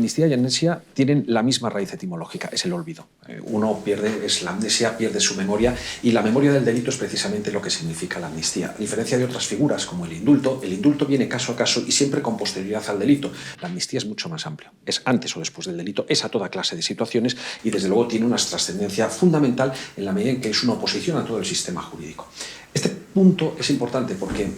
amnistía y amnesia tienen la misma raíz etimológica, es el olvido. Uno pierde, la amnesia pierde su memoria, y la memoria del delito es precisamente lo que significa la amnistía. A diferencia de otras figuras como el indulto viene caso a caso y siempre con posterioridad al delito. La amnistía es mucho más amplio, es antes o después del delito, es a toda clase de situaciones y desde luego tiene una trascendencia fundamental en la medida en que es una oposición a todo el sistema jurídico. Este punto es importante porque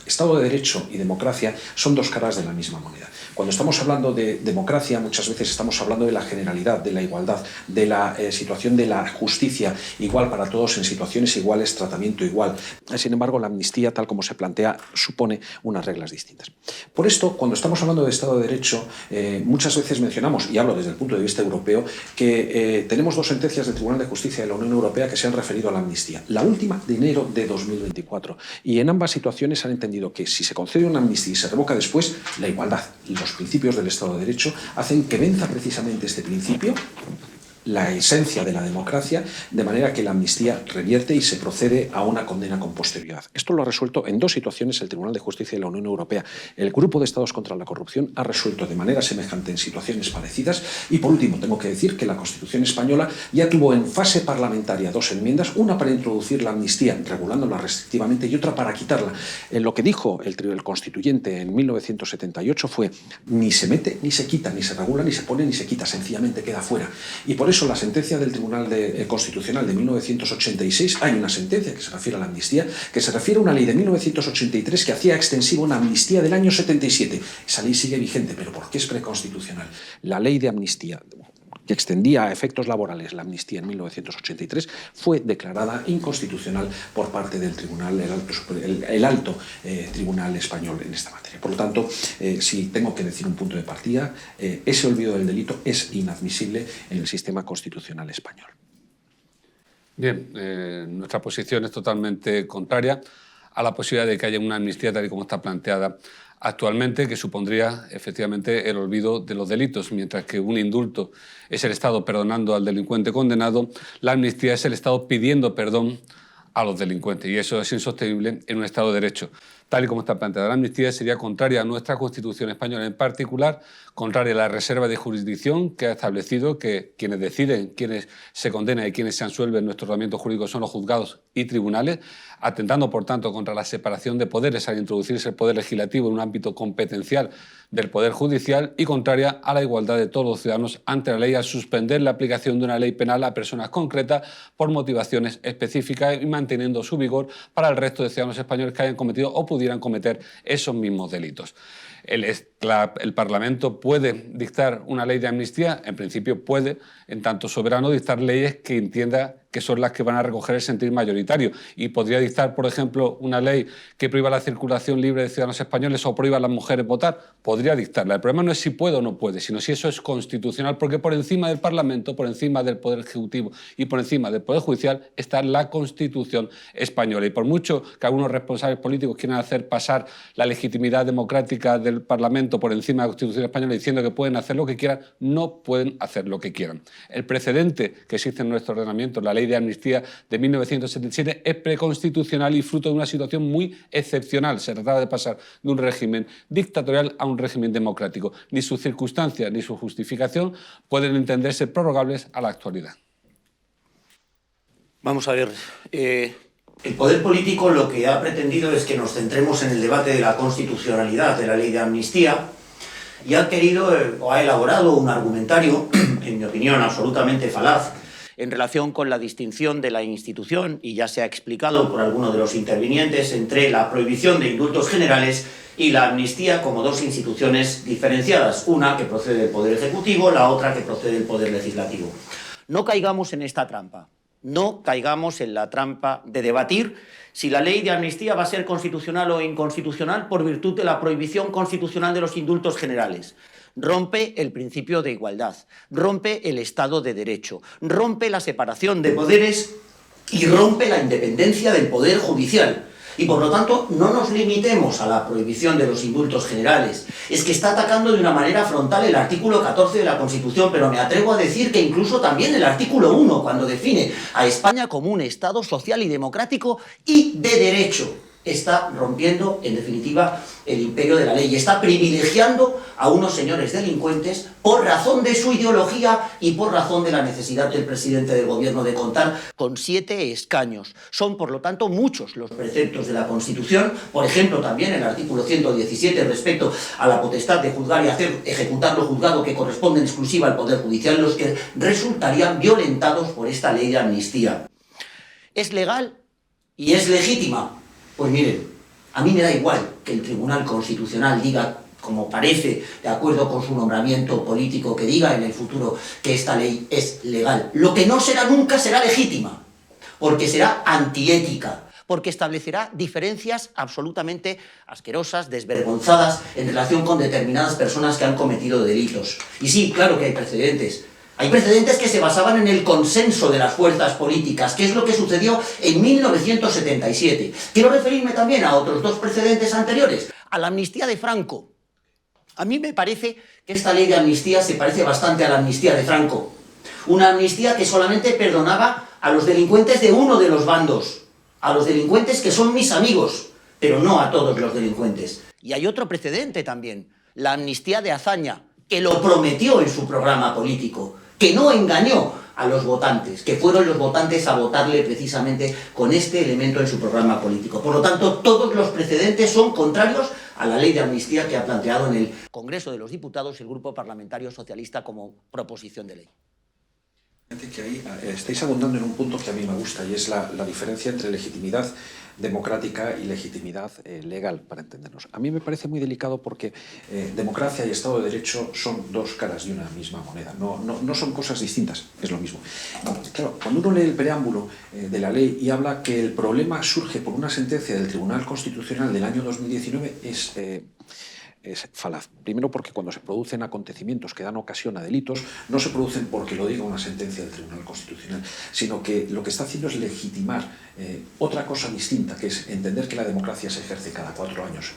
Estado de Derecho y democracia son dos caras de la misma moneda. Cuando estamos hablando de democracia, muchas veces estamos hablando de la generalidad, de la igualdad, de la situación de la justicia igual para todos en situaciones iguales, tratamiento igual. Sin embargo, la amnistía, tal como se plantea, supone unas reglas distintas. Por esto, cuando estamos hablando de Estado de Derecho, muchas veces mencionamos, y hablo desde el punto de vista europeo, que tenemos dos sentencias del Tribunal de Justicia de la Unión Europea que se han referido a la amnistía. La última de enero de 2024. Y en ambas situaciones han entendido que si se concede una amnistía y se revoca después, la igualdad y los principios del Estado de Derecho hacen que venza precisamente este principio, la esencia de la democracia, de manera que la amnistía revierte y se procede a una condena con posterioridad. Esto lo ha resuelto en dos situaciones el Tribunal de Justicia de la Unión Europea. El Grupo de Estados contra la Corrupción ha resuelto de manera semejante en situaciones parecidas. Y por último, tengo que decir que la Constitución española ya tuvo en fase parlamentaria dos enmiendas, una para introducir la amnistía, regulándola restrictivamente, y otra para quitarla. Lo que dijo el Constituyente en 1978 fue: ni se mete, ni se quita, ni se regula, ni se pone, ni se quita, sencillamente queda fuera. Y por eso la sentencia del Tribunal Constitucional de 1986, hay una sentencia que se refiere a la amnistía, que se refiere a una ley de 1983 que hacía extensiva una amnistía del año 77. Esa ley sigue vigente, pero ¿por qué es preconstitucional? La ley de amnistía, que extendía a efectos laborales la amnistía en 1983, fue declarada inconstitucional por parte del Tribunal, el alto Tribunal español en esta materia. Por lo tanto, si tengo que decir un punto de partida, ese olvido del delito es inadmisible en el sistema constitucional español. Bien, nuestra posición es totalmente contraria a la posibilidad de que haya una amnistía tal y como está planteada actualmente, que supondría efectivamente el olvido de los delitos. Mientras que un indulto es el Estado perdonando al delincuente condenado, la amnistía es el Estado pidiendo perdón a los delincuentes, y eso es insostenible en un Estado de Derecho. Tal y como está planteada la amnistía, sería contraria a nuestra Constitución española, en particular contraria a la reserva de jurisdicción que ha establecido que quienes deciden quiénes se condenan y quiénes se absuelven en nuestro ordenamiento jurídico son los juzgados y tribunales, atentando por tanto contra la separación de poderes al introducirse el poder legislativo en un ámbito competencial del poder judicial, y contraria a la igualdad de todos los ciudadanos ante la ley al suspender la aplicación de una ley penal a personas concretas por motivaciones específicas y manteniendo su vigor para el resto de ciudadanos españoles que hayan cometido o pudieran cometer esos mismos delitos. El Parlamento puede dictar una ley de amnistía, en principio puede, en tanto soberano, dictar leyes que entienda que son las que van a recoger el sentir mayoritario, y podría dictar, por ejemplo, una ley que prohíba la circulación libre de ciudadanos españoles o prohíba a las mujeres votar. Podría dictarla. El problema no es si puede o no puede, sino si eso es constitucional, porque por encima del Parlamento, por encima del Poder Ejecutivo y por encima del Poder Judicial está la Constitución española. Y por mucho que algunos responsables políticos quieran hacer pasar la legitimidad democrática del Parlamento por encima de la Constitución española diciendo que pueden hacer lo que quieran, no pueden hacer lo que quieran. El precedente que existe en nuestro ordenamiento, la ley de amnistía de 1977, es preconstitucional y fruto de una situación muy excepcional. Se trataba de pasar de un régimen dictatorial a un régimen democrático. Ni sus circunstancias ni su justificación pueden entenderse prorrogables a la actualidad. Vamos a ver. El poder político lo que ha pretendido es que nos centremos en el debate de la constitucionalidad de la ley de amnistía, y ha querido o ha elaborado un argumentario, en mi opinión, absolutamente falaz, en relación con la distinción de la institución, y ya se ha explicado por alguno de los intervinientes, entre la prohibición de indultos generales y la amnistía como dos instituciones diferenciadas, una que procede del Poder Ejecutivo, la otra que procede del Poder Legislativo. No caigamos en esta trampa, no caigamos en la trampa de debatir si la ley de amnistía va a ser constitucional o inconstitucional por virtud de la prohibición constitucional de los indultos generales. Rompe el principio de igualdad, rompe el Estado de Derecho, rompe la separación de poderes y rompe la independencia del Poder Judicial. Y por lo tanto, no nos limitemos a la prohibición de los indultos generales. Es que está atacando de una manera frontal el artículo 14 de la Constitución, pero me atrevo a decir que incluso también el artículo 1, cuando define a España como un Estado social y democrático y de derecho. está rompiendo, en definitiva, el imperio de la ley y está privilegiando a unos señores delincuentes por razón de su ideología y por razón de la necesidad del presidente del gobierno de contar con 7 escaños. Son, por lo tanto, muchos los preceptos de la Constitución, por ejemplo, también el artículo 117 respecto a la potestad de juzgar y hacer ejecutar lo juzgado que corresponde en exclusiva al Poder Judicial, los que resultarían violentados por esta ley de amnistía. ¿Es legal y es legítima? Pues miren, a mí me da igual que el Tribunal Constitucional diga, como parece, de acuerdo con su nombramiento político, que diga en el futuro que esta ley es legal. Lo que no será nunca será legítima, porque será antiética, porque establecerá diferencias absolutamente asquerosas, desvergonzadas, en relación con determinadas personas que han cometido delitos. Y sí, claro que hay precedentes. Hay precedentes que se basaban en el consenso de las fuerzas políticas, que es lo que sucedió en 1977. Quiero referirme también a otros 2 precedentes anteriores, a la amnistía de Franco. A mí me parece que esta ley de amnistía se parece bastante a la amnistía de Franco. Una amnistía que solamente perdonaba a los delincuentes de uno de los bandos, a los delincuentes que son mis amigos, pero no a todos los delincuentes. Y hay otro precedente también, la amnistía de Azaña, que lo prometió en su programa político, que no engañó a los votantes, que fueron los votantes a votarle precisamente con este elemento en su programa político. Por lo tanto, todos los precedentes son contrarios a la ley de amnistía que ha planteado en el Congreso de los Diputados el Grupo Parlamentario Socialista como proposición de ley. Que ahí estáis abundando en un punto que a mí me gusta y es la diferencia entre legitimidad democrática y legitimidad legal, para entendernos. A mí me parece muy delicado porque democracia y Estado de Derecho son 2 caras de una misma moneda, no son cosas distintas, es lo mismo. Claro, cuando uno lee el preámbulo de la ley y habla que el problema surge por una sentencia del Tribunal Constitucional del año 2019 es falaz. Primero porque cuando se producen acontecimientos que dan ocasión a delitos, no se producen porque lo diga una sentencia del Tribunal Constitucional, sino que lo que está haciendo es legitimar otra cosa distinta, que es entender que la democracia se ejerce cada 4 años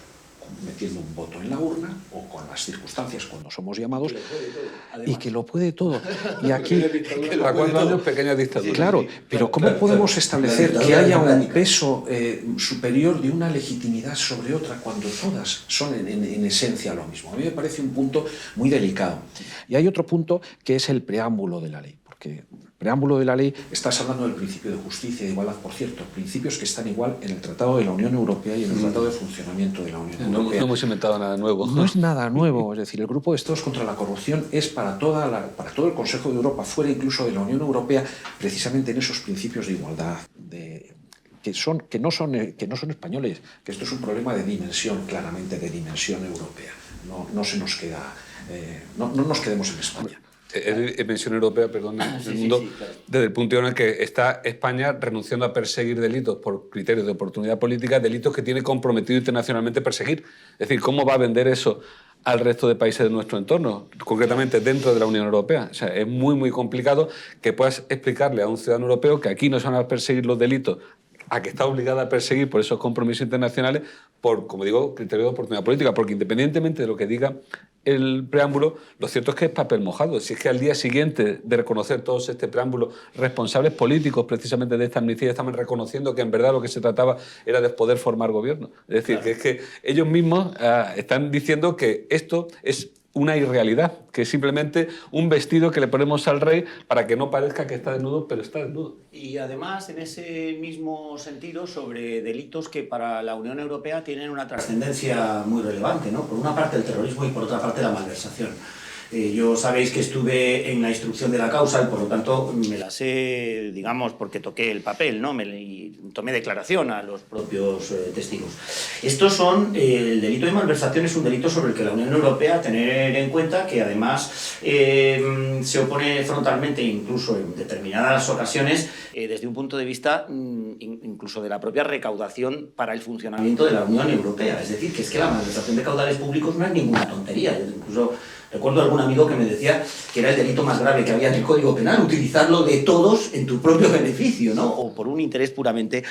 metiendo un voto en la urna o con las circunstancias cuando somos llamados y que lo puede todo. Y aquí... A 4 años, pequeña dictadura. Claro, pero ¿cómo podemos establecer que haya un peso superior de una legitimidad sobre otra cuando todas son en esencia lo mismo? A mí me parece un punto muy delicado. Y hay otro punto que es el preámbulo de la ley, porque el preámbulo de la ley estás hablando del principio de justicia y de igualdad, por cierto, principios que están igual en el Tratado de la Unión Europea y en el Tratado de Funcionamiento de la Unión Europea. No hemos inventado nada nuevo. No es nada nuevo, es decir, el Grupo de Estados contra la Corrupción es para todo el Consejo de Europa, fuera incluso de la Unión Europea, precisamente en esos principios de igualdad, que no son españoles, que esto es un problema de dimensión, claramente de dimensión europea. No se nos queda, no nos quedemos en España. Dimensión europea, perdón, en el mundo, claro. Desde el punto en el que está España renunciando a perseguir delitos por criterios de oportunidad política, delitos que tiene comprometido internacionalmente perseguir. Es decir, ¿cómo va a vender eso al resto de países de nuestro entorno, concretamente dentro de la Unión Europea? O sea, es muy complicado que puedas explicarle a un ciudadano europeo que aquí no se van a perseguir los delitos a que está obligada a perseguir por esos compromisos internacionales por, como digo, criterio de oportunidad política, porque independientemente de lo que diga el preámbulo, lo cierto es que es papel mojado. Si es que al día siguiente de reconocer todos este preámbulo, responsables políticos precisamente de esta amnistía estaban reconociendo que en verdad lo que se trataba era de poder formar gobierno. Es decir, claro, que es que ellos mismos están diciendo que esto es una irrealidad, que es simplemente un vestido que le ponemos al rey para que no parezca que está desnudo, pero está desnudo. Y además, en ese mismo sentido, sobre delitos que para la Unión Europea tienen una trascendencia muy relevante, ¿no? Por una parte el terrorismo y por otra parte la malversación. Yo sabéis que estuve en la instrucción de la causa y por lo tanto me la sé, digamos, porque toqué el papel, ¿no? Y tomé declaración a los propios testigos. Estos son, el delito de malversación es un delito sobre el que la Unión Europea, tener en cuenta que además se opone frontalmente, incluso en determinadas ocasiones, desde un punto de vista incluso de la propia recaudación para el funcionamiento de la Unión Europea. Es decir, que es que la malversación de caudales públicos no es ninguna tontería. Incluso Recuerdo a algún amigo que me decía que era el delito más grave que había en el Código Penal, utilizarlo de todos en tu propio beneficio, ¿no? O por un interés puramente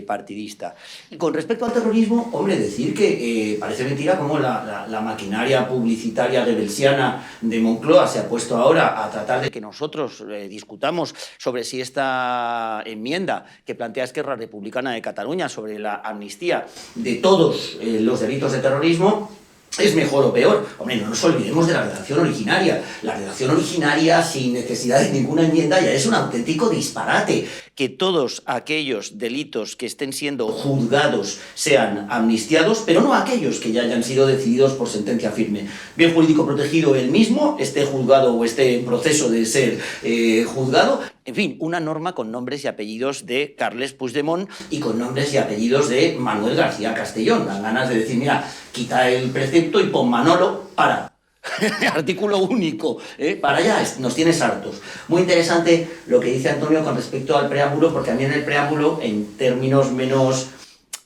partidista. Y con respecto al terrorismo, hombre, decir que parece mentira cómo la maquinaria publicitaria rebelsiana de Moncloa se ha puesto ahora a tratar de que nosotros discutamos sobre si esta enmienda que plantea Esquerra Republicana de Cataluña sobre la amnistía de todos los delitos de terrorismo es mejor o peor. Hombre, no nos olvidemos de la redacción originaria. La redacción originaria, sin necesidad de ninguna enmienda, ya es un auténtico disparate. Que todos aquellos delitos que estén siendo juzgados sean amnistiados, pero no aquellos que ya hayan sido decididos por sentencia firme. Bien jurídico protegido él mismo, esté juzgado o esté en proceso de ser juzgado. En fin, una norma con nombres y apellidos de Carles Puigdemont y con nombres y apellidos de Manuel García Castellón. Dan ganas de decir, mira, quita el precepto y pon Manolo para. Artículo único, para allá, nos tienes hartos. Muy interesante lo que dice Antonio con respecto al preámbulo, porque a mí en el preámbulo, en términos menos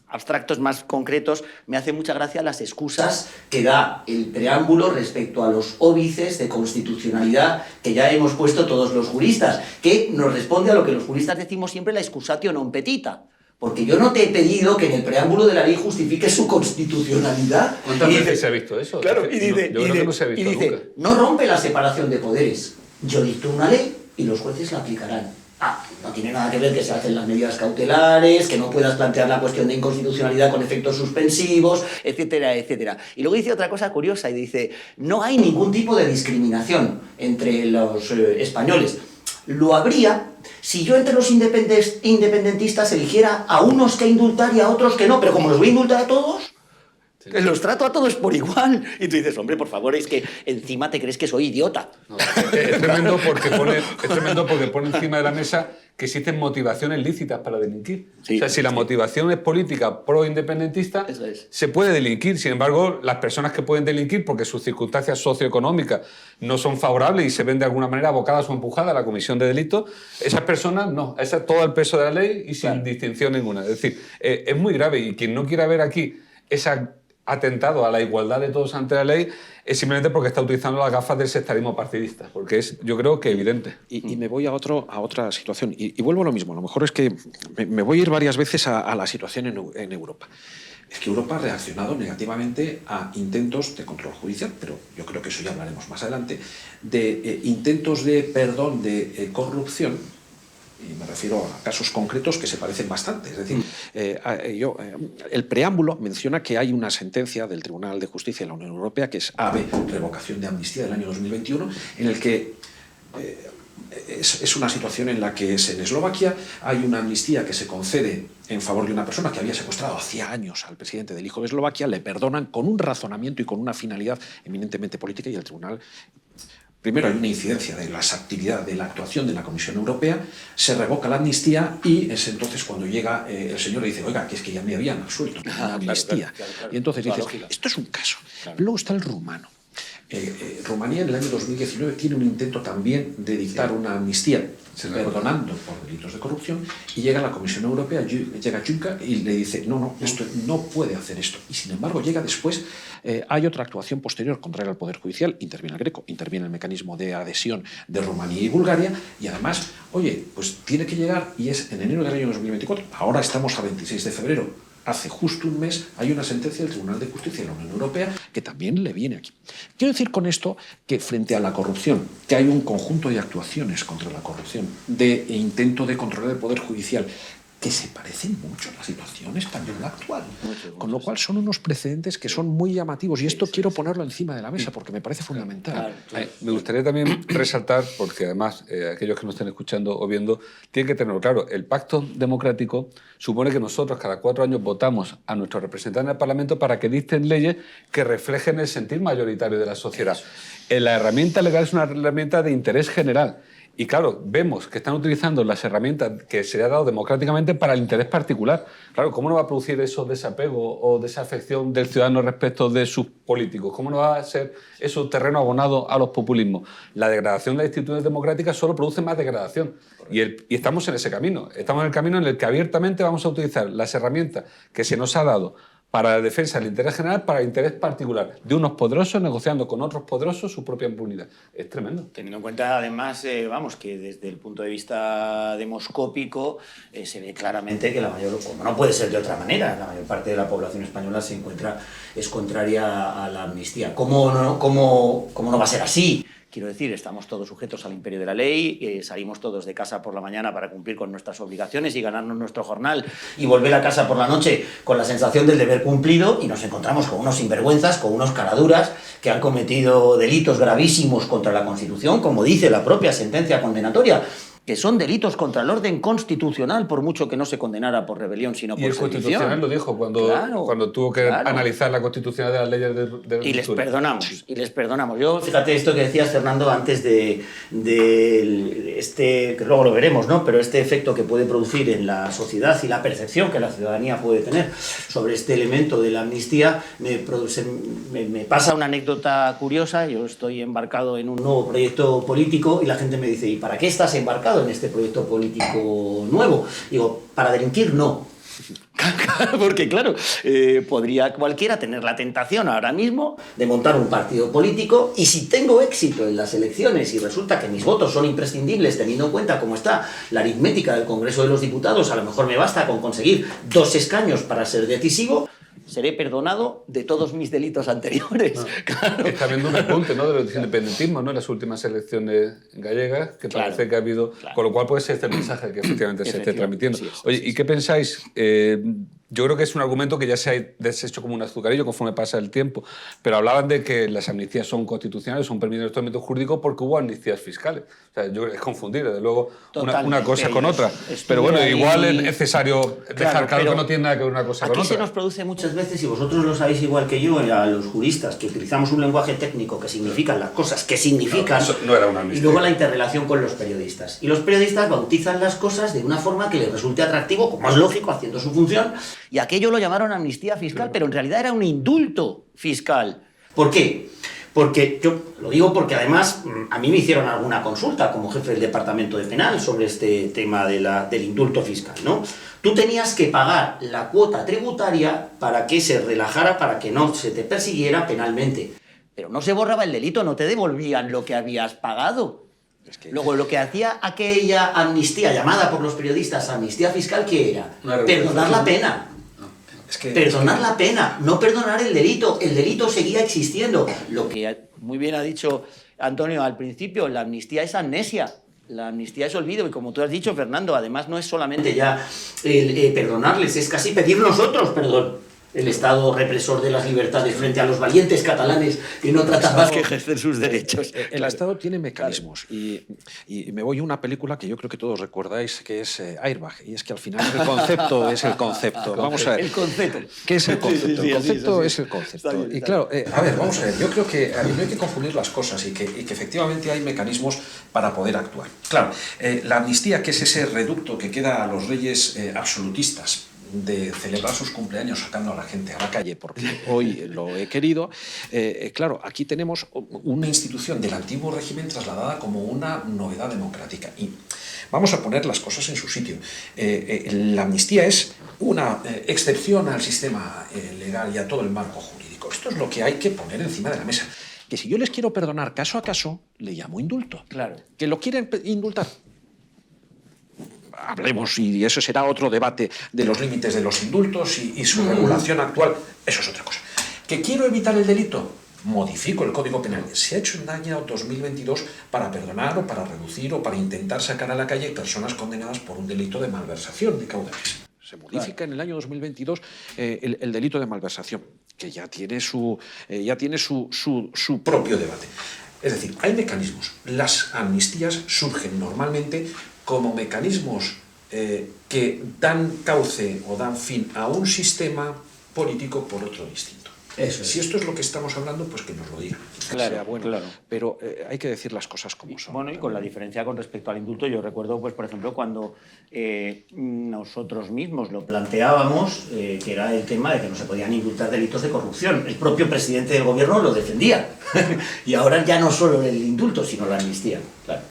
abstractos, más concretos, me hace mucha gracia las excusas que da el preámbulo respecto a los óbices de constitucionalidad que ya hemos puesto todos los juristas, que nos responde a lo que los juristas decimos siempre, la excusatio non petita. Porque yo no te he pedido que en el preámbulo de la ley justifiques su constitucionalidad. ¿Cuántas veces se ha visto eso? Claro, y dice, yo creo que no se ha visto nunca. No rompe la separación de poderes. Yo dicto una ley y los jueces la aplicarán. No tiene nada que ver que se hacen las medidas cautelares, que no puedas plantear la cuestión de inconstitucionalidad con efectos suspensivos, etcétera, etcétera. Y luego dice otra cosa curiosa y dice, no hay ningún tipo de discriminación entre los españoles. Lo habría si yo entre los independentistas eligiera a unos que indultar y a otros que no, pero como los voy a indultar a todos, los trato a todos por igual. Y tú dices, hombre, por favor, es que encima te crees que soy idiota. No, es tremendo porque pone encima de la mesa que existen motivaciones lícitas para delinquir. Sí, o sea, si la motivación es política pro-independentista, se puede delinquir. Sin embargo, las personas que pueden delinquir porque sus circunstancias socioeconómicas no son favorables y se ven de alguna manera abocadas o empujadas a la comisión de delitos, esas personas no. Esa es todo el peso de la ley y sin distinción ninguna. Es decir, es muy grave y quien no quiera ver aquí esa atentado a la igualdad de todos ante la ley es simplemente porque está utilizando las gafas del sectarismo partidista, porque es, yo creo que evidente. Y me voy a otra situación, y vuelvo a lo mismo. A lo mejor es que me voy a ir varias veces a la situación en Europa. Es que Europa ha reaccionado negativamente a intentos de control judicial, pero yo creo que eso ya hablaremos más adelante, de intentos de perdón de corrupción. Y me refiero a casos concretos que se parecen bastante. Es decir, el preámbulo menciona que hay una sentencia del Tribunal de Justicia de la Unión Europea, que es AB, revocación de amnistía del año 2021, en el que es una situación en la que en Eslovaquia hay una amnistía que se concede en favor de una persona que había secuestrado hacía años al presidente del hijo de Eslovaquia, le perdonan con un razonamiento y con una finalidad eminentemente política, y el tribunal... Primero hay una incidencia de las actividades, de la actuación de la Comisión Europea, se revoca la amnistía y es entonces cuando llega el señor y dice, oiga, que es que ya me habían absuelto la amnistía. Claro. Y entonces dices, esto es un caso. Claro. Luego está el rumano. Rumanía en el año 2019 tiene un intento también de dictar una amnistía, perdonando por delitos de corrupción, y llega la Comisión Europea, llega Juncker y le dice, no, esto no puede hacer esto. Y sin embargo llega después, hay otra actuación posterior contra el Poder Judicial, interviene el Greco, interviene el mecanismo de adhesión de Rumanía y Bulgaria, y además, oye, pues tiene que llegar, y es en enero del año 2024, ahora estamos a 26 de febrero, hace justo un mes hay una sentencia del Tribunal de Justicia de la Unión Europea que también le viene aquí. Quiero decir con esto que frente a la corrupción, que hay un conjunto de actuaciones contra la corrupción, de intento de controlar el Poder Judicial, que se parecen mucho a la situación española actual. Con lo cual son unos precedentes que son muy llamativos y esto quiero ponerlo encima de la mesa porque me parece fundamental. Me gustaría también resaltar, porque además aquellos que nos estén escuchando o viendo tienen que tenerlo claro, el pacto democrático supone que nosotros cada 4 años votamos a nuestros representantes en el Parlamento para que dicten leyes que reflejen el sentir mayoritario de la sociedad. La herramienta legal es una herramienta de interés general. Y claro, vemos que están utilizando las herramientas que se le ha dado democráticamente para el interés particular. Claro, ¿cómo no va a producir eso desapego o desafección del ciudadano respecto de sus políticos? ¿Cómo no va a ser eso terreno abonado a los populismos? La degradación de las instituciones democráticas solo produce más degradación. Y estamos en ese camino. Estamos en el camino en el que abiertamente vamos a utilizar las herramientas que se nos ha dado para la defensa del interés general, para el interés particular de unos poderosos negociando con otros poderosos su propia impunidad. Es tremendo. Teniendo en cuenta, además, vamos, que desde el punto de vista demoscópico se ve claramente que la mayor, como no puede ser de otra manera, la mayor parte de la población española es contraria a la amnistía. ¿Cómo no va a ser así? Quiero decir, estamos todos sujetos al imperio de la ley, salimos todos de casa por la mañana para cumplir con nuestras obligaciones y ganarnos nuestro jornal y volver a casa por la noche con la sensación del deber cumplido, y nos encontramos con unos sinvergüenzas, con unos caraduras que han cometido delitos gravísimos contra la Constitución, como dice la propia sentencia condenatoria, que son delitos contra el orden constitucional, por mucho que no se condenara por rebelión, sino por sedición. Y el Constitucional lo dijo cuando tuvo que analizar la constitucionalidad de las leyes de y les perdonamos. Yo, fíjate esto que decías, Fernando, antes de este, que luego lo veremos, ¿no? Pero este efecto que puede producir en la sociedad y la percepción que la ciudadanía puede tener sobre este elemento de la amnistía, me pasa una anécdota curiosa. Yo estoy embarcado en un nuevo proyecto político y la gente me dice: ¿y para qué estás embarcado en este proyecto político nuevo? Digo, para delinquir no. Porque claro, podría cualquiera tener la tentación ahora mismo de montar un partido político, y si tengo éxito en las elecciones y resulta que mis votos son imprescindibles, teniendo en cuenta cómo está la aritmética del Congreso de los Diputados, a lo mejor me basta con conseguir 2 escaños para ser decisivo, seré perdonado de todos mis delitos anteriores. No. Claro. Está habiendo un apunte, ¿no?, del independentismo, ¿no?, en las últimas elecciones gallegas, que parece que ha habido... Claro. Con lo cual puede ser este mensaje que efectivamente se esté transmitiendo. Sí, oye, ¿y qué pensáis? Yo creo que es un argumento que ya se ha deshecho como un azucarillo conforme pasa el tiempo, pero hablaban de que las amnistías son constitucionales, son permitidas en nuestro ámbito jurídico porque hubo amnistías fiscales. O sea, yo creo que es confundir, desde luego, una cosa con otra. Pero bueno, igual es necesario dejar claro que no tiene nada que ver una cosa con otra. Aquí se nos produce muchas veces, y vosotros lo sabéis igual que yo, a los juristas, que utilizamos un lenguaje técnico que significan las cosas que significan, no era una amnistía. Y luego la interrelación con los periodistas. Y los periodistas bautizan las cosas de una forma que les resulte atractivo, como es lógico, haciendo su función, y aquello lo llamaron amnistía fiscal, pero en realidad era un indulto fiscal. ¿Por qué? Porque yo lo digo porque además a mí me hicieron alguna consulta como jefe del departamento de penal sobre este tema del indulto fiscal, ¿no? Tú tenías que pagar la cuota tributaria para que se relajara, para que no se te persiguiera penalmente. Pero no se borraba el delito, no te devolvían lo que habías pagado. Luego, lo que hacía aquella amnistía, llamada por los periodistas amnistía fiscal, ¿qué era? Perdonar la pena. Perdonar la pena, no perdonar el delito. El delito seguía existiendo. Lo que muy bien ha dicho Antonio al principio, la amnistía es amnesia. La amnistía es olvido, y como tú has dicho, Fernando, además no es solamente ya perdonarles, es casi pedir nosotros perdón. El Estado represor de las libertades frente a los valientes catalanes que no tratan más que ejercer sus derechos. El Estado tiene mecanismos, y me voy a una película que yo creo que todos recordáis, que es Airbag, y es que al final el concepto es el concepto. Vamos a ver. El concepto. ¿Qué es el concepto? El concepto es el concepto. Y claro, a ver, vamos a ver, yo creo que no hay que confundir las cosas, y que efectivamente hay mecanismos para poder actuar. Claro, la amnistía, que es ese reducto que queda a los reyes absolutistas de celebrar sus cumpleaños sacando a la gente a la calle porque hoy lo he querido, claro, aquí tenemos una institución del antiguo régimen trasladada como una novedad democrática. Y vamos a poner las cosas en su sitio. La amnistía es una excepción al sistema legal y a todo el marco jurídico. Esto es lo que hay que poner encima de la mesa. Que si yo les quiero perdonar caso a caso, le llamo indulto. Claro. Que lo quieren indultar, hablemos, y eso será otro debate, de los límites de los indultos y su regulación actual. Eso es otra cosa. ¿Que quiero evitar el delito? Modifico el Código Penal. Se ha hecho en el año 2022 para perdonar o para reducir o para intentar sacar a la calle personas condenadas por un delito de malversación de caudales. Se modifica en el año 2022 el delito de malversación, que ya tiene su propio debate. Es decir, hay mecanismos. Las amnistías surgen normalmente como mecanismos que dan cauce o dan fin a un sistema político por otro distinto. Si esto es lo que estamos hablando, pues que nos lo digan. Claro, bueno, claro. Pero hay que decir las cosas como son. Bueno, y con la diferencia con respecto al indulto, yo recuerdo, pues por ejemplo, cuando nosotros mismos lo planteábamos, que era el tema de que no se podían indultar delitos de corrupción. El propio presidente del gobierno lo defendía. Y ahora ya no solo el indulto, sino la amnistía. Claro.